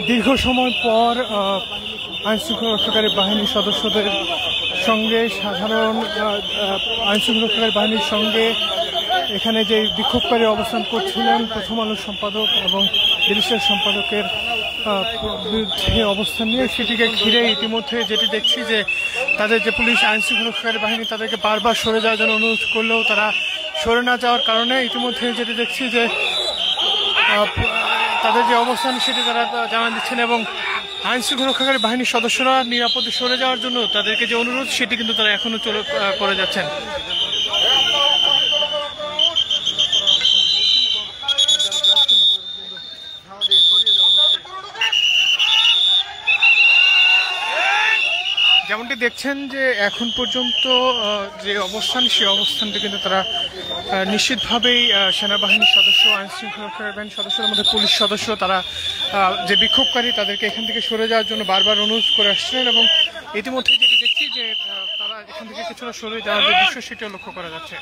দীর্ঘ সময় পর আইনশৃঙ্খলা রক্ষাকারী বাহিনীর সদস্যদের সঙ্গে সাধারণ আইনশৃঙ্খলা রক্ষাকারী বাহিনীর সঙ্গে এখানে যে বিক্ষোভকারী অবস্থান করছিলেন প্রথম আলোর সম্পাদক এবং ডিজিটাল সম্পাদকের বিরুদ্ধে অবস্থান নিয়ে, সেটিকে ঘিরে ইতিমধ্যে যেটি দেখছি যে তাদের যে পুলিশ আইনশৃঙ্খলা রক্ষাকারী বাহিনী তাদেরকে বারবার সরে যাওয়ার জন্য অনুরোধ করলেও তারা সরে না যাওয়ার কারণে ইতিমধ্যে যেটি দেখছি যে তাদের যে অবস্থান সেটি তারা জানান দিচ্ছেন এবং আইনশৃঙ্খলা রক্ষাকারী বাহিনীর সদস্যরা নিরাপদে সরে যাওয়ার জন্য তাদেরকে যে অনুরোধ সেটি কিন্তু তারা এখনো করে যাচ্ছেন। যেমনটি দেখছেন যে এখন পর্যন্ত যে অবস্থান সেই অবস্থানটি কিন্তু তারা নিশ্চিতভাবেই সেনাবাহিনীর সদস্য, আইনশৃঙ্খলা রক্ষাকারী বাহিনীর সদস্যদের মধ্যে পুলিশ সদস্য তারা যে বিক্ষোভকারী তাদেরকে এখান থেকে সরে যাওয়ার জন্য বারবার অনুরোধ করে আসছিলেন এবং ইতিমধ্যে যেটি দেখছি যে তারা এখান থেকে কিছুটা সরে যাওয়ার যে দৃশ্য সেটিও লক্ষ্য করা যাচ্ছে।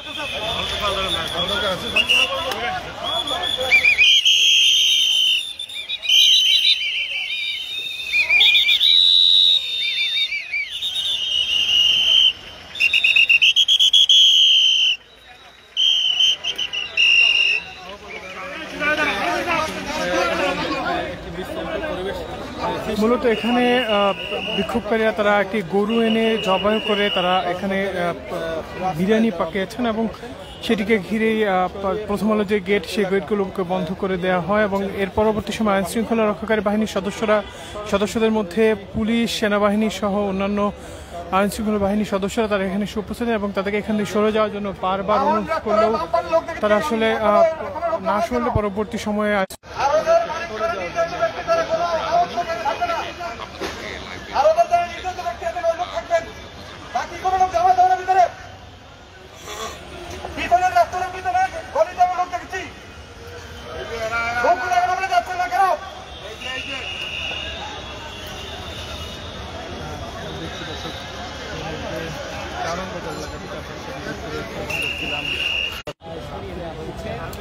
মূলত এখানে বিক্ষোভকারীরা তারা একটি গরু এনে জবাই করে তারা এখানে বিরিয়ানি পাকিয়েছেন এবং সেটিকে ঘিরেই প্রথম আলো যে গেট সেই গেটগুলোকে বন্ধ করে দেওয়া হয় এবং এর পরবর্তী সময় আইনশৃঙ্খলা রক্ষাকারী বাহিনীর সদস্যদের মধ্যে পুলিশ, সেনাবাহিনী সহ অন্যান্য আইনশৃঙ্খলা বাহিনীর সদস্যরা তারা এখানে উপস্থিত এবং তাদেরকে এখান থেকে সরে যাওয়ার জন্য বারবার অনুরোধ করলেও তারা আসলে না সরলে পরবর্তী সময়ে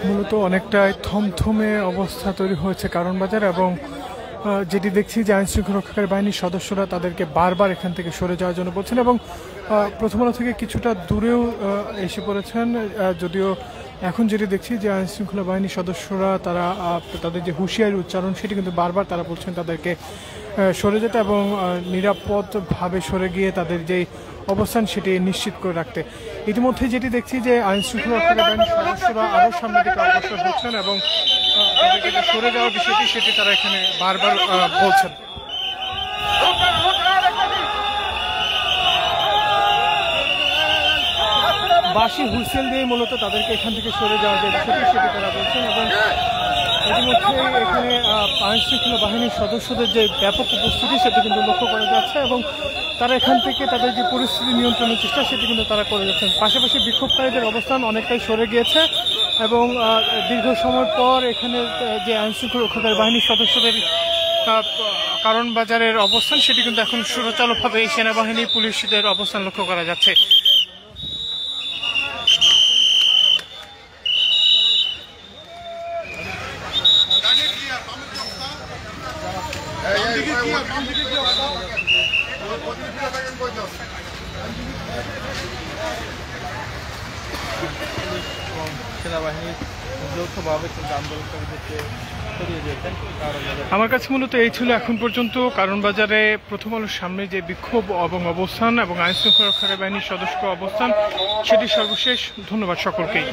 মূলত অনেকটাই থমথমে অবস্থা তৈরি হয়েছে কারণ বাজার এবং যেটি দেখছি যে আইনশৃঙ্খলা রক্ষাকারী বাহিনীর সদস্যরা তাদেরকে বারবার এখান থেকে সরে যাওয়ার জন্য বলছেন এবং প্রথম আলো থেকে কিছুটা দূরেও এসে পড়েছেন, যদিও এখন যেটি দেখছি যে আইনশৃঙ্খলা বাহিনীর সদস্যরা তারা তাদের যে হুঁশিয়ারি উচ্চারণ সেটি কিন্তু বারবার তারা বলছেন তাদেরকে সরে যেতে এবং নিরাপদভাবে সরে গিয়ে তাদের যেই অবস্থান সেটি নিশ্চিত করে রাখতে। ইতিমধ্যে যেটি দেখছি যে আইনশৃঙ্খলা রক্ষাকারী বাহিনীর সদস্যরা আরও সামনের দিকে অগ্রসর হচ্ছেন এবং তাদেরকে যে সরে যাওয়ার বিষয়টি সেটি তারা এখানে বারবার বলছেন। বাঁশি হুইসেল দিয়ে মূলত তাদেরকে এখান থেকে সরে যাওয়ার যে বিষয়টি সেটি তারা বলছেন এবং ইতিমধ্যে এখানে আইনশৃঙ্খলা বাহিনীর সদস্যদের যে ব্যাপক উপস্থিতি সেটি কিন্তু লক্ষ্য করা যাচ্ছে এবং তারা এখান থেকে তাদের যে পরিস্থিতি নিয়ন্ত্রণের চেষ্টা সেটি কিন্তু তারা করে যাচ্ছেন। পাশাপাশি বিক্ষোভকারীদের অবস্থান অনেকটাই সরে গিয়েছে এবং দীর্ঘ সময় পর এখানে যে আইনশৃঙ্খলা রক্ষাকারী বাহিনীর সদস্যদের কারণ বাজারের অবস্থান সেটি কিন্তু এখন সুচারুভাবে সেনাবাহিনী, পুলিশদের অবস্থান লক্ষ্য করা যাচ্ছে। আমার কাছে মূলত এই ছিল এখন পর্যন্ত কারণ বাজারে প্রথম আলোর সামনে যে বিক্ষোভ এবং অবস্থান এবং আইনশৃঙ্খলা রক্ষাকারী বাহিনীর সদস্য অবস্থান সেটি সর্বশেষ। ধন্যবাদ সকলকেই।